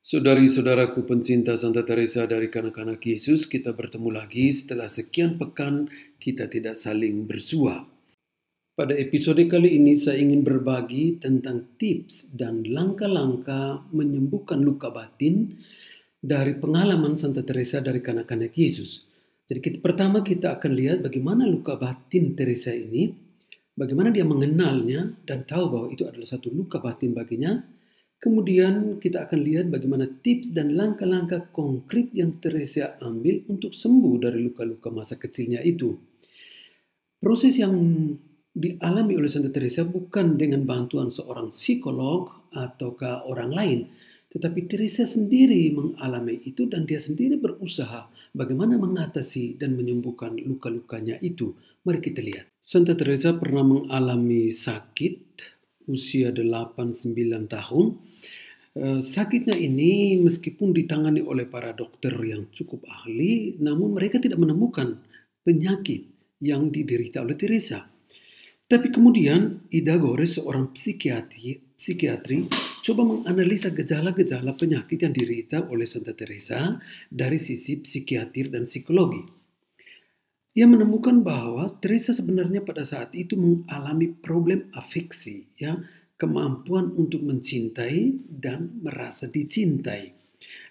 Saudari-saudaraku pencinta Santa Teresa dari Kanak-Kanak Yesus, kita bertemu lagi setelah sekian pekan kita tidak saling bersua. Pada episode kali ini saya ingin berbagi tentang tips dan langkah-langkah menyembuhkan luka batin dari pengalaman Santa Teresa dari Kanak-Kanak Yesus. Jadi pertama kita akan lihat bagaimana luka batin Teresa ini, bagaimana dia mengenalnya dan tahu bahwa itu adalah satu luka batin baginya. Kemudian kita akan lihat bagaimana tips dan langkah-langkah konkret yang Teresa ambil untuk sembuh dari luka-luka masa kecilnya itu. Proses yang dialami oleh Santa Teresa bukan dengan bantuan seorang psikolog ataukah orang lain, tetapi Teresa sendiri mengalami itu dan dia sendiri berusaha bagaimana mengatasi dan menyembuhkan luka-lukanya itu. Mari kita lihat. Santa Teresa pernah mengalami sakit usia 8-9 tahun. Sakitnya ini meskipun ditangani oleh para dokter yang cukup ahli, namun mereka tidak menemukan penyakit yang diderita oleh Teresa. Tapi kemudian Ida Gores, seorang psikiatri, coba menganalisa gejala-gejala penyakit yang diderita oleh Santa Teresa dari sisi psikiatri dan psikologi. Ia menemukan bahwa Teresa sebenarnya pada saat itu mengalami problem afeksi, kemampuan untuk mencintai dan merasa dicintai.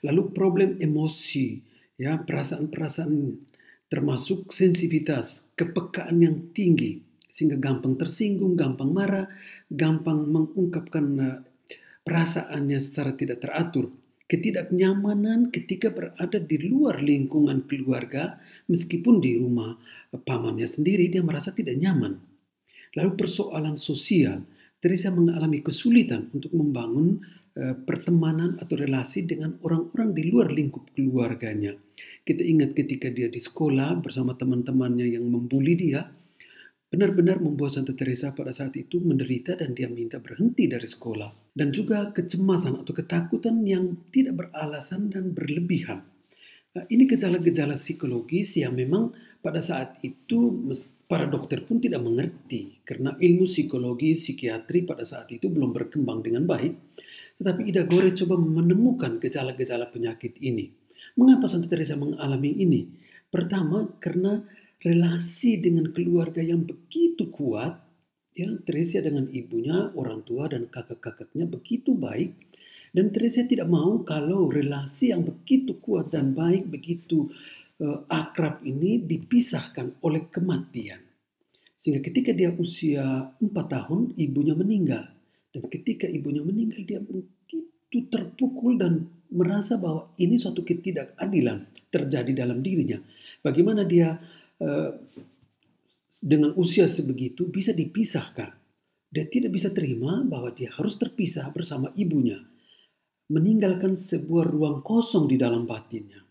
Lalu problem emosi, perasaan-perasaan termasuk sensitivitas, kepekaan yang tinggi, sehingga gampang tersinggung, gampang marah, gampang mengungkapkan perasaannya secara tidak teratur. Ketidaknyamanan ketika berada di luar lingkungan keluarga, meskipun di rumah pamannya sendiri dia merasa tidak nyaman. Lalu persoalan sosial, Teresa mengalami kesulitan untuk membangun pertemanan atau relasi dengan orang-orang di luar lingkup keluarganya. Kita ingat ketika dia di sekolah bersama teman-temannya yang membuli dia, benar-benar membuat Santa Teresa pada saat itu menderita dan dia minta berhenti dari sekolah. Dan juga kecemasan atau ketakutan yang tidak beralasan dan berlebihan. Ini gejala-gejala psikologis yang memang pada saat itu para dokter pun tidak mengerti. Karena ilmu psikologi, psikiatri pada saat itu belum berkembang dengan baik. Tetapi Ida Gores coba menemukan gejala-gejala penyakit ini. Mengapa Santa Teresa mengalami ini? Pertama, karena relasi dengan keluarga yang begitu kuat, Teresa dengan ibunya, orang tua dan kakak-kakaknya begitu baik, dan Teresa tidak mau kalau relasi yang begitu kuat dan baik, begitu akrab ini dipisahkan oleh kematian. Sehingga ketika dia usia 4 tahun, ibunya meninggal. Dan ketika ibunya meninggal, dia begitu terpukul dan merasa bahwa ini suatu ketidakadilan terjadi dalam dirinya. Bagaimana dia dengan usia sebegitu bisa dipisahkan. Dia tidak bisa terima bahwa dia harus terpisah bersama ibunya, meninggalkan sebuah ruang kosong di dalam batinnya.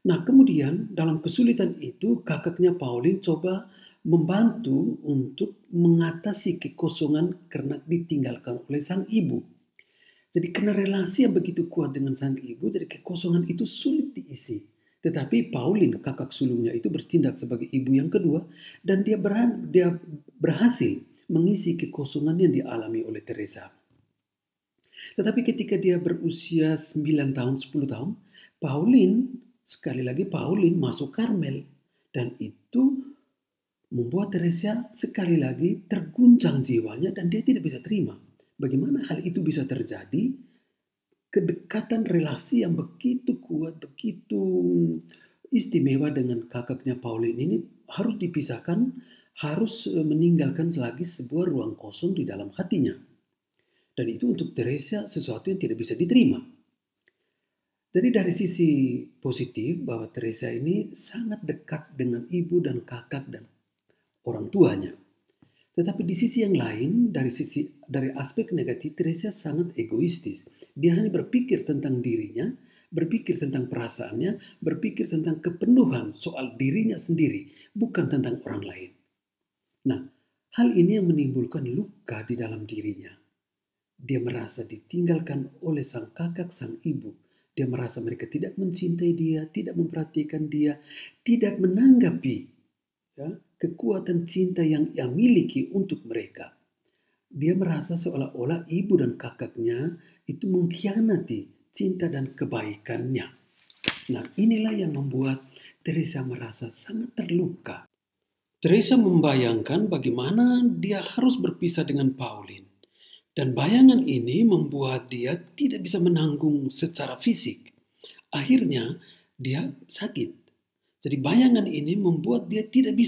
Nah, kemudian dalam kesulitan itu kakaknya Pauline coba membantu untuk mengatasi kekosongan karena ditinggalkan oleh sang ibu. Jadi karena relasi yang begitu kuat dengan sang ibu, jadi kekosongan itu sulit diisi. Tetapi Pauline, kakak sulungnya itu bertindak sebagai ibu yang kedua dan dia berhasil mengisi kekosongan yang dialami oleh Teresa. Tetapi ketika dia berusia 9 tahun, 10 tahun, sekali lagi Pauline masuk Karmel. Dan itu membuat Teresa sekali lagi terguncang jiwanya dan dia tidak bisa terima. Bagaimana hal itu bisa terjadi? Kedekatan relasi yang begitu kuat, begitu istimewa dengan kakaknya Pauline ini harus dipisahkan, harus meninggalkan lagi sebuah ruang kosong di dalam hatinya. Dan itu untuk Teresa sesuatu yang tidak bisa diterima. Jadi dari sisi positif bahwa Teresa ini sangat dekat dengan ibu dan kakak dan orang tuanya. Tetapi di sisi yang lain, dari aspek negatif, Teresa sangat egoistis. Dia hanya berpikir tentang dirinya, berpikir tentang perasaannya, berpikir tentang kepenuhan soal dirinya sendiri, bukan tentang orang lain. Nah, hal ini yang menimbulkan luka di dalam dirinya. Dia merasa ditinggalkan oleh sang kakak, sang ibu. Dia merasa mereka tidak mencintai dia, tidak memperhatikan dia, tidak menanggapi kekuatan cinta yang ia miliki untuk mereka. Dia merasa seolah-olah ibu dan kakaknya itu mengkhianati cinta dan kebaikannya. Nah, inilah yang membuat Teresa merasa sangat terluka. Teresa membayangkan bagaimana dia harus berpisah dengan Pauline. Dan bayangan ini membuat dia tidak bisa menanggung secara fisik. Akhirnya dia sakit. Jadi bayangan ini membuat dia tidak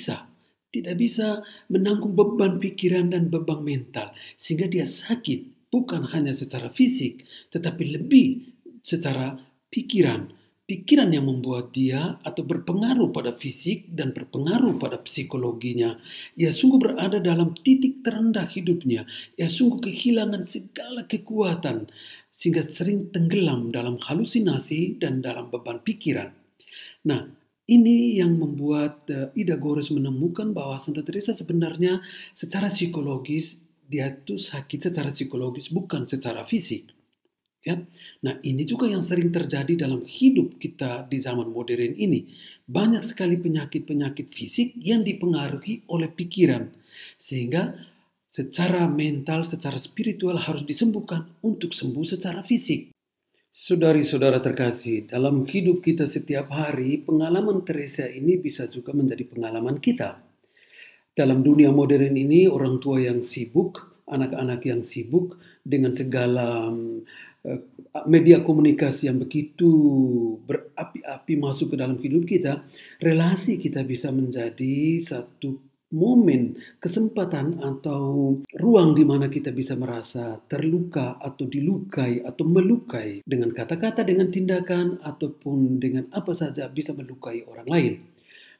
bisa menanggung beban pikiran dan beban mental. Sehingga dia sakit, bukan hanya secara fisik, tetapi lebih secara pikiran. Pikiran yang membuat dia atau berpengaruh pada fisik dan berpengaruh pada psikologinya. Ia sungguh berada dalam titik terendah hidupnya. Ia sungguh kehilangan segala kekuatan sehingga sering tenggelam dalam halusinasi dan dalam beban pikiran. Nah, ini yang membuat Ida Gores menemukan bahwa Santa Teresa sebenarnya secara psikologis dia tuh sakit secara psikologis bukan secara fisik. Ya. Nah, ini juga yang sering terjadi dalam hidup kita di zaman modern ini. Banyak sekali penyakit-penyakit fisik yang dipengaruhi oleh pikiran. Sehingga secara mental, secara spiritual harus disembuhkan untuk sembuh secara fisik. Saudari-saudara terkasih, dalam hidup kita setiap hari, pengalaman Teresa ini bisa juga menjadi pengalaman kita. Dalam dunia modern ini, orang tua yang sibuk, anak-anak yang sibuk dengan segala media komunikasi yang begitu berapi-api masuk ke dalam hidup kita, relasi kita bisa menjadi satu momen, kesempatan atau ruang di mana kita bisa merasa terluka atau dilukai atau melukai dengan kata-kata, dengan tindakan ataupun dengan apa saja bisa melukai orang lain.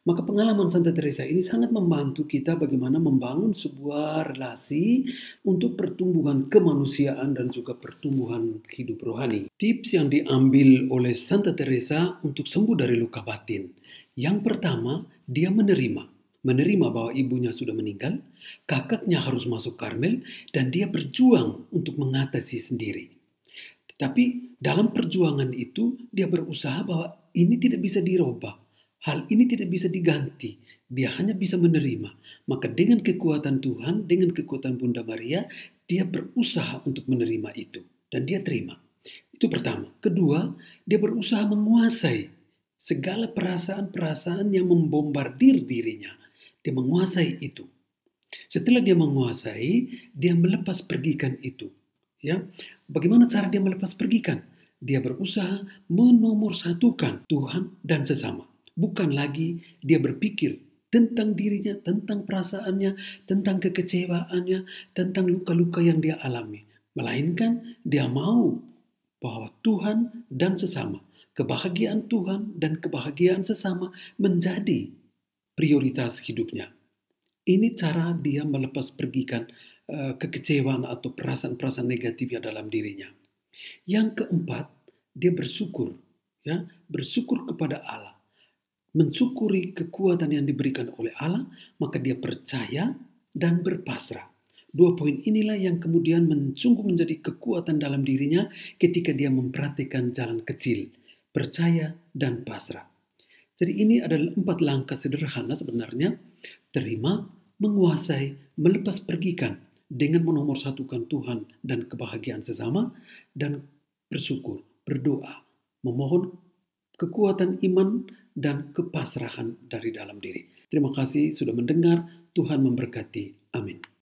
Maka pengalaman Santa Teresa ini sangat membantu kita bagaimana membangun sebuah relasi untuk pertumbuhan kemanusiaan dan juga pertumbuhan hidup rohani. Tips yang diambil oleh Santa Teresa untuk sembuh dari luka batin. Yang pertama, dia menerima bahwa ibunya sudah meninggal, kakaknya harus masuk Karmel, dan dia berjuang untuk mengatasi sendiri. Tetapi dalam perjuangan itu, dia berusaha bahwa ini tidak bisa dirubah. Hal ini tidak bisa diganti. Dia hanya bisa menerima. Maka dengan kekuatan Tuhan, dengan kekuatan Bunda Maria, dia berusaha untuk menerima itu. Dan dia terima. Itu pertama. Kedua, dia berusaha menguasai segala perasaan-perasaan yang membombardir dirinya. Dia menguasai itu. Setelah dia menguasai, dia melepas pergikan itu. Ya, bagaimana cara dia melepas pergikan? Dia berusaha menomorsatukan Tuhan dan sesama. Bukan lagi dia berpikir tentang dirinya, tentang perasaannya, tentang kekecewaannya, tentang luka-luka yang dia alami. Melainkan dia mau bahwa Tuhan dan sesama, kebahagiaan Tuhan dan kebahagiaan sesama menjadi prioritas hidupnya. Ini cara dia melepas pergikan kekecewaan atau perasaan-perasaan negatif yang dalam dirinya. Yang keempat, dia bersyukur, ya, bersyukur kepada Allah. Mensyukuri kekuatan yang diberikan oleh Allah, maka dia percaya dan berpasrah. Dua poin inilah yang kemudian sungguh menjadi kekuatan dalam dirinya ketika dia mempraktikkan jalan kecil, percaya dan pasrah. Jadi ini adalah 4 langkah sederhana sebenarnya. Terima, menguasai, melepas pergikan dengan menomorsatukan Tuhan dan kebahagiaan sesama, dan bersyukur, berdoa, memohon kekuatan iman dan kepasrahan dari dalam diri. Terima kasih sudah mendengar. Tuhan memberkati. Amin.